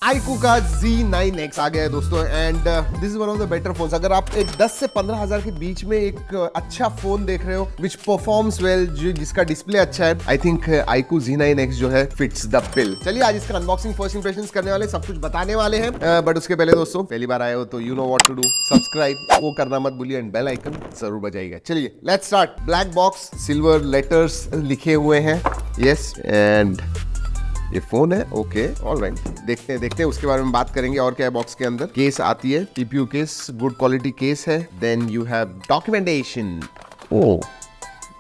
iQOO का Z9X आ गया है दोस्तों and this is one of the better phones. अगर आप एक 10 से 15 हजार के बीच में एक अच्छा फोन देख रहे हो विच परफॉर्म्स वेल, जिसका डिस्प्ले अच्छा है, आई थिंक iQOO Z9X जो है फिट्स द बिल। चलिए आज इसका अनबॉक्सिंग फर्स्ट इंप्रेशंस करने वाले, सब कुछ बताने वाले हैं, बट उसके पहले दोस्तों पहली बार आए हो तो you know what to do, subscribe वो करना मत भूलिए एंड बेल आइकन जरूर बजाइएगा। चलिए let's start. Black box, silver letters लिखे हुए हैं, यस, एंड ये फोन है। ओके, ऑलराइट, देखते हैं उसके बारे में बात करेंगे। और क्या है बॉक्स के अंदर? केस आती है, TPU case, good quality case है। Then you have documentation. ओ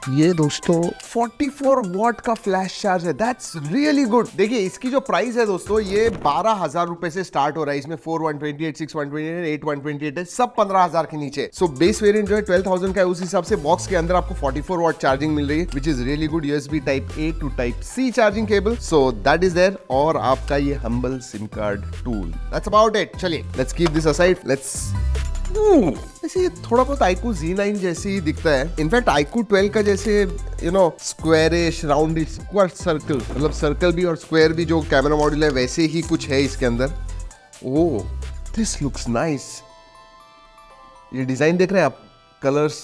ये दोस्तों 44 वॉट का फ्लैश चार्ज है, दैट्स रियली गुड। देखिए इसकी जो प्राइस है दोस्तों, ये 12,000 रुपए से स्टार्ट हो रहा है। इसमें 4 128, 6 128, 8 128 है, सब 15,000 के नीचे। सो बेस वेरिएंट जो है 12,000 का है, उस हिसाब से बॉक्स के अंदर आपको 44 वॉट चार्जिंग मिल रही है, which is really good. USB type A to type C charging cable, so that is there. और आपका ये humble SIM card tool, that's about it. चलिए let's keep this aside, let's ऐसे ये थोड़ा बहुत iQOO Z9 जैसे ही दिखता है। इनफैक्ट iQOO 12 का जैसे यू नो स्क्वायरिश राउंडिश सर्कल, मतलब सर्कल भी और स्क्वायर भी जो कैमरा मॉड्यूल है वैसे ही कुछ है इसके अंदर। Oh this looks nice. ये डिजाइन देख रहे हैं आप, कलर्स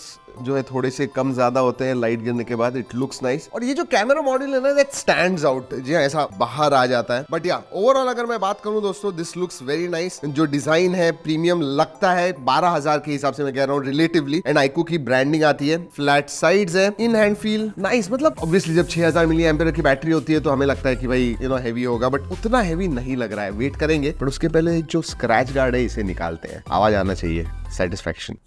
जो है थोड़े से कम ज्यादा होते हैं लाइट गिरने के बाद, इट लुक्स नाइस। और ये जो कैमरा मॉड्यूल है ना, दैट स्टैंड्स आउट, जी ऐसा बाहर आ जाता है। बट या ओवरऑल अगर मैं बात करूं दोस्तों, दिस लुक्स वेरी नाइस। जो डिजाइन है प्रीमियम लगता है, 12,000 के हिसाब से मैं कह रहा हूँ रिलेटिवली। एंड iQOO की ब्रांडिंग आती है, फ्लैट साइड्स है, इन हैंड फील नाइस। मतलब ऑब्वियसली जब 6000 मिली एम्पियर की बैटरी होती है तो हमें लगता है कि भाई यू नो हैवी होगा, बट उतना हैवी नहीं लग रहा है। वेट करेंगे, बट उसके पहले जो स्क्रैच गार्ड है इसे निकालते हैं, आवाज आना चाहिए, सेटिस्फैक्शन।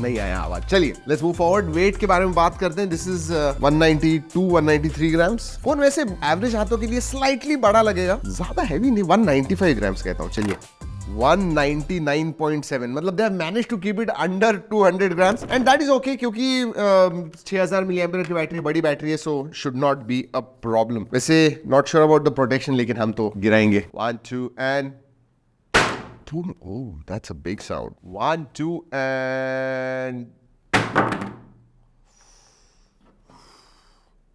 नहीं आया आवाज। चलिए लेट्स मूव फॉरवर्ड। वेट के बारे में बात करते हैं। This is 192-193 grams. फोन वैसे एवरेज हाथों के लिए स्लाइटली बड़ा लगेगा, ज्यादा हैवी नहीं, 195 ग्राम्स कहता हूँ। चलिए 199.7, मतलब they have managed to keep it under 200 grams and that is okay, क्योंकि 6000 मिली एम्पियर की बैटरी, बड़ी बैटरी है, so should not be a problem. वैसे not sure about the protection, लेकिन हम तो गिराएंगे। 1 2 and oh, that's a big sound. 1 2 and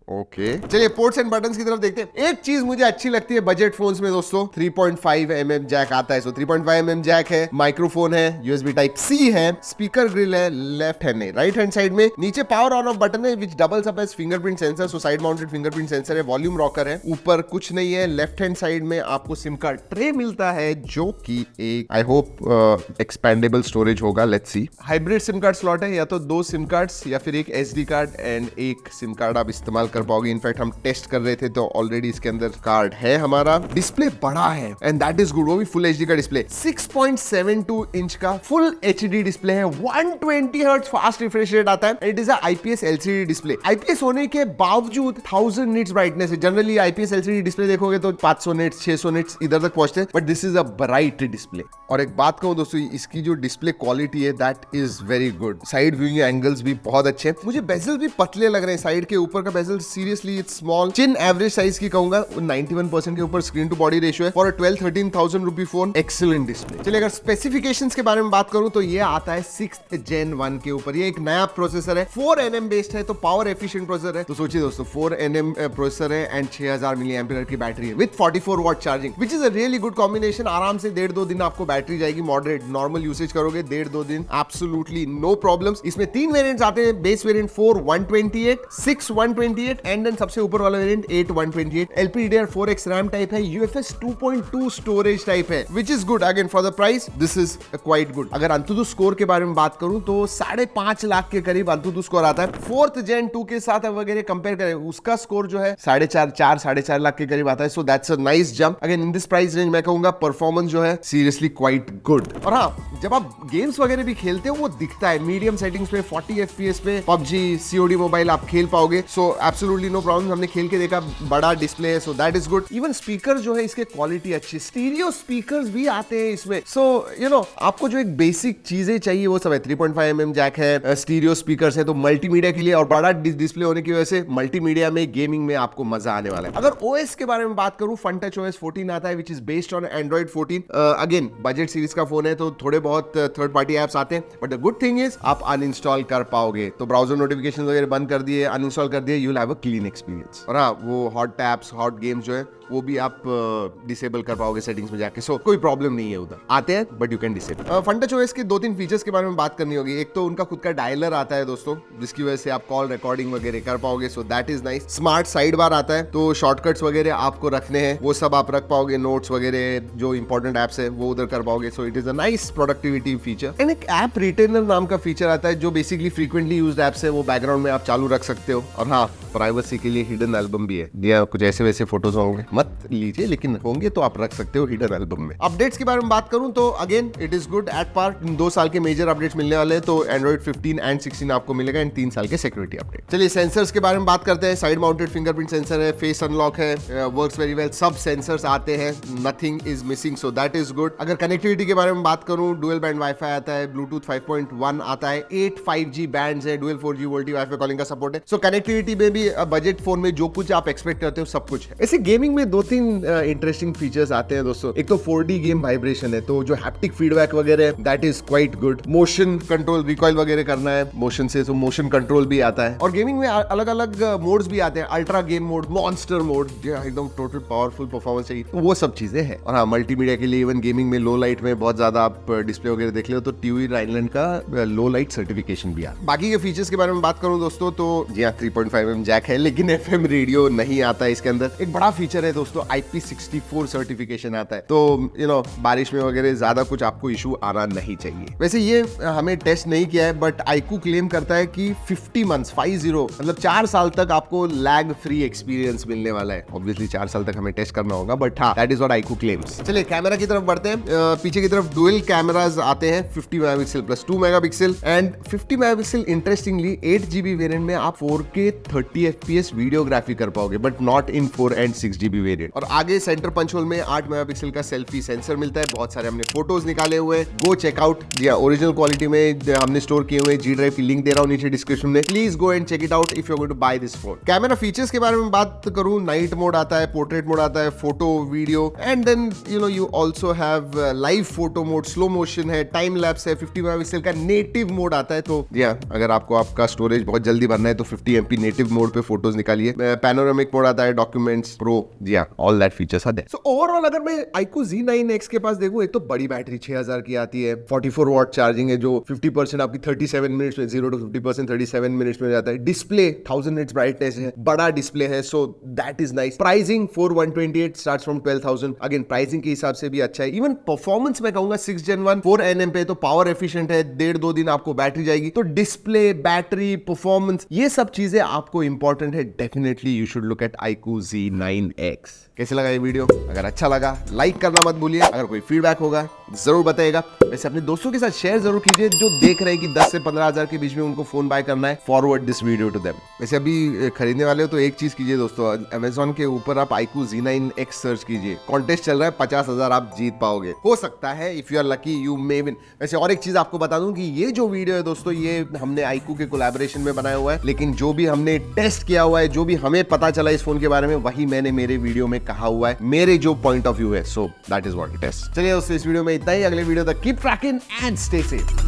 okay चलिए पोर्ट्स एंड बटन्स की तरफ देखते हैं। एक चीज मुझे अच्छी लगती है बजट फोन्स में दोस्तों, 3.5 mm जैक आता है। सो 3.5 mm जैक है, माइक्रोफोन है, यूएसबी टाइप C है, स्पीकर ग्रिल है लेफ्ट हैंड में, राइट हैंड साइड में। नीचे पावर ऑन ऑफ बटन है which doubles up as fingerprint sensor, so side mounted fingerprint sensor है। वॉल्यूम रॉकर है, ऊपर कुछ नहीं है। लेफ्ट हैंड साइड में आपको सिम कार्ड ट्रे मिलता है, जो कि एक आई होप एक्सपेंडेबल स्टोरेज होगा, let's see. Hybrid SIM card slot है, या तो 2 सिम कार्ड्स या फिर एक SD कार्ड एंड एक सिम कार्ड आप इस्तेमाल कर पाओगे। इनफैक्ट हम टेस्ट कर रहे थे तो ऑलरेडी इसके अंदर कार्ड है हमारा। डिस्प्ले बड़ा है एंड दैट इज गुड, वो भी फुल एचडी का डिस्प्ले। 6.72 इंच का फुल एचडी डिस्प्ले है, 120 हर्ट्ज फास्ट रिफ्रेश रेट आता है। It is a IPS LCD display. IPS होने के बावजूद 1000 निट्स ब्राइटनेस है। जनरली IPS LCD डिस्प्ले देखोगे तो 500 निट्स 600 निट्स इधर तक पहुंचते हैं, but this is a bright display. और एक बात कहूं दोस्तों, इसकी जो डिस्प्ले क्वालिटी है that is very good. Side viewing angles भी बहुत अच्छे हैं। मुझे बेजल भी पतले लग रहे हैं, साइड के ऊपर का bezel seriously it's small. Chin average size की कहूंगा, 91% के ऊपर स्क्रीन टू बॉडी रेशियो है। For 12-13,000 rupee phone, excellent display. चलिए अगर स्पेसिफिकेशंस के बारे में बात करूं तो ये आता है 6th Gen 1 के ऊपर। ये एक नया प्रोसेसर है, 4 nm बेस्ड है, तो पावर एफिशिएंट प्रोसेसर है। तो सोचिए दोस्तों 4 nm प्रोसेसर है एंड 6000 मिली एम्पियर की बैटरी है with 44 watt charging, which is a really good combination. आराम से 1.5-2 दिन आपको बैटरी जाएगी, मॉडरेट नॉर्मल यूसेज करोगे 1.5-2 दिन, एब्सोल्युटली नो प्रॉब्लम्स। इसमें 3 वेरिएंट्स आते हैं, बेस वेरिएंट 4 128, 6 128 एंड देन सबसे ऊपर वाला वेरिएंट 8 128। LPDDR4X रैम टाइप है, UFS 2.2 स्टोरेज टाइप है, which is good. Again for the price this is quite good. अगर अंतुदु स्कोर के बारे में बात करूं तो 5.5 लाख के करीब अंतुदु स्कोर आता है। 4th Gen 2 के साथ वगैरह कंपेयर करें, उसका स्कोर जो है 4.5 लाख के करीब आता है। So that's a nice jump. Again in this price range मैं कहूंगा परफॉर्मेंस जो है सीरियसली क्वाइट गुड। और हाँ, जब आप गेम्स वगैरह भी खेलते हो वो दिखता है मीडियम सेटिंग्स पे, 40 FPS पे PUBG COD मोबाइल आप खेल पाओगे। सो एब्सोल्युटली नो प्रॉब्लम, हमने खेल के देखा, बड़ा डिस्प्ले है, सो that is good. Even speaker जो है इसके क्वालिटी अच्छी, स्टीरियो स्पीकर्स भी आते हैं इसमें। सो यू नो आपको जो एक बेसिक चीजें चाहिए वो सब है। 3.5 mm जैक है, स्टीरियो स्पीकर्स है, तो मल्टीमीडिया के लिए और बड़ा डिस्प्ले होने की वजह से मल्टीमीडिया में गेमिंग में आपको मजा आने वाला है। अगर OS के बारे में बात करूं, FunTouch OS 14 आता है which is based on Android 14। Again budget series का फोन है तो थोड़े बहुत थर्ड पार्टी एप्स आते हैं, but the good thing is आप अनइंस्टॉल कर पाओगे। तो ब्राउजर नोटिफिकेशन वगैरह बंद कर दिए, अनइंस्टॉल कर दिए, you will have a clean experience. और हाँ, वो हॉट टैप्स, हॉट गेम्स जो है वो भी आप डिसेबल कर पाओगे सेटिंग्स में जाके, सो कोई प्रॉब्लम नहीं है उधर, आते हैं but you can disable. Funtouch OS के 2-3 फीचर्स के बारे में बात करनी होगी। एक तो उनका खुद का डायलर आता है दोस्तों, जिसकी वजह से आप कॉल रिकॉर्डिंग वगैरह कर पाओगे, सो that is nice. Smart side bar आता है, तो शॉर्टकट्स वगैरह आपको रखने हैं वो सब आप रख पाओगे, नोट्स वगैरह जो इंपॉर्टेंट एप्स है वो उधर कर पाओगे, so it is a nice productivity feature. And एक ऐप रिटेनर नाम का फीचर आता है जो बेसिकली फ्रीक्वेंटली यूज्ड एप्स है वो बैकग्राउंड में आप चालू रख सकते हो। और हाँ, प्राइवेसी के लिए हिडन एल्बम भी है, या कुछ ऐसे वैसे फोटोज होंगे मत लीजिए, लेकिन होंगे तो आप रख सकते हो हिडन एल्बम में। अपडेट्स के बारे में बात करूं तो again it is good at par. 2 साल के मेजर अपडेट्स मिलने वाले हैं, तो एंड्रॉइड 15 एंड 16 आपको मिलेगा, एंड 3 साल के सिक्योरिटी अपडेट। चलिए सेंसर्स के बारे में बात करते हैं। साइड माउंटेड फिंगरप्रिंट सेंसर है, फेस अनलॉक है, वर्क्स वेरी वेल, सब सेंसर्स आते हैं, nothing is missing, so that is good. अगर कनेक्टिविटी के बारे में बात करूं, डुअल बैंड वाईफाई आता है, ब्लूटूथ 5.1 आता है, 8 5G बैंड्स है, dual 4G VoLTE wifi calling का सपोर्ट है, सो कनेक्टिविटी में भी बजट फोन में जो कुछ आप एक्सपेक्ट करते हो सब कुछ है। ऐसे गेमिंग में 2-3 इंटरेस्टिंग फीचर्स आते हैं दोस्तों। एक तो 4D गेम वाइब्रेशन है, तो जो हैप्टिक फीडबैक वगैरह है that is quite good. Motion control, recoil वगैरह करना है मोशन से, तो मोशन कंट्रोल भी आता है। और गेमिंग में अलग अलग मोड्स भी आते हैं, ultra game mode, monster mode, एकदम टोटल पावरफुल परफॉर्मेंस चाहिए, तो वो सब चीजें हैं। और हाँ, मल्टीमीडिया के लिए इवन गेमिंग में लो लाइट में बहुत ज्यादा आप डिस्प्ले वगैरह देख लो तो TUI राइनलैंड का लो लाइट सर्टिफिकेशन भी आता है। बाकी के फीचर्स के बारे में बात करूं दोस्तों तो जी हाँ, 3.5mm जैक है, लेकिन FM रेडियो नहीं आता है इसके अंदर। एक बड़ा फीचर है दोस्तों, IP64 सर्टिफिकेशन आता है, तो बारिश में वगैरह ज्यादा कुछ आपको इशू आना नहीं चाहिए। वैसे ये हमें टेस्ट नहीं किया है, बट iQOO क्लेम करता है कि 50 मंथ्स 50 मतलब 4 साल तक आपको लैग फ्री एक्सपीरियंस मिलने वाला है। ऑब्वियसली 4 साल तक हमें टेस्ट करना होगा, बट हाँ, that is what iQOO claims. चलिए कैमरा की तरफ बढ़ते हैं। पीछे की तरफ डुअल कैमरास आते हैं, 50 megapixel plus 2 megapixel, and 50 megapixel interestingly 8GB variant में आप 4K 30 FPS वीडियोग्राफी कर पाओगे, but not in 4 and 6GB variant. और आगे सेंटर पंच होल में 8 मेगापिक्सल का सेल्फी सेंसर मिलता है, बहुत सारे हमने फोटोज निकाले हुए, गो चेकआउट। जी हाँ, ओरिजिनल क्वालिटी में हमने स्टोर किए हुए, G ड्राइव की लिंक दे रहा हूँ नीचे डिस्क्रिप्शन में, please go and check it out if you are going to buy this phone. Camera features के बारे में बात करूं, नाइट मोड आता है, पोर्ट्रेट मोड आता है, photo video, and then you also have live photo mode, slow motion है, टाइम लैप्स है, 50 मेगापिक्सल का नेटिव मोड आता है। तो जी हाँ, अगर आपको आपका स्टोरेज बहुत जल्दी भरना है तो 50 MP नेटिव मोड पे फोटोज निकालिए। पैनोरामिक मोड आता है, डॉक्यूमेंट्स, प्रो, जी हाँ, all that features are there. So overall अगर मैं iQOO Z9X के पास देखूं, एक तो बड़ी बैटरी 6000 की आती है, 44 वॉट चार्जिंग है, जो 50% आपकी 37 मिनट्स में, 0 to 50% 37 मिनट्स में जाता है। डिस्प्ले 1000 nits ब्राइटनेस है, बड़ा डिस्प्ले है, सो that is nice. Pricing 4128 starts from 12000, again pricing के हिसाब से भी अच्छा है। इवन परफॉर्मेंस मैं कहूंगा 6 Gen 1 4nm पे, तो पावर एफिशिएंट है, 1.5-2 दिन आपको बैटरी जाएगी। तो डिस्प्ले, बैटरी, परफॉर्मेंस, ये सब चीजें आपको इंपॉर्टेंट है, definitely you should look at iQOO Z9X। कैसे लगा ये वीडियो? अगर अच्छा लगा लाइक करना मत भूलिए, अगर कोई फीडबैक होगा जरूर बताइएगा। वैसे अपने दोस्तों के साथ शेयर जरूर कीजिए जो देख रहे हैं कि 10 से 15,000 के बीच में उनको फोन बाय करना है, forward this video to them. वैसे अभी खरीदने वाले हो तो एक चीज कीजिए दोस्तों, अमेजोन के ऊपर आप iQOO Z9X सर्च कीजिए, कॉन्टेस्ट चल रहा है, 50,000 आप जीत पाओगे, हो सकता है, if you are lucky you may win. वैसे और एक चीज आपको बता दूं कि ये जो वीडियो है दोस्तों, ये हमने iQOO के कोलैबोरेशन में बनाया हुआ है, लेकिन जो भी हमने टेस्ट किया हुआ है, जो भी हमें पता चला इस फोन के बारे में, वही मैंने मेरे वीडियो में कहा हुआ है, मेरे जो पॉइंट ऑफ व्यू है, सो that is what it is. चलिए दोस्तों, इस वीडियो में इतना ही, अगले वीडियो तक keep trekking and stay safe.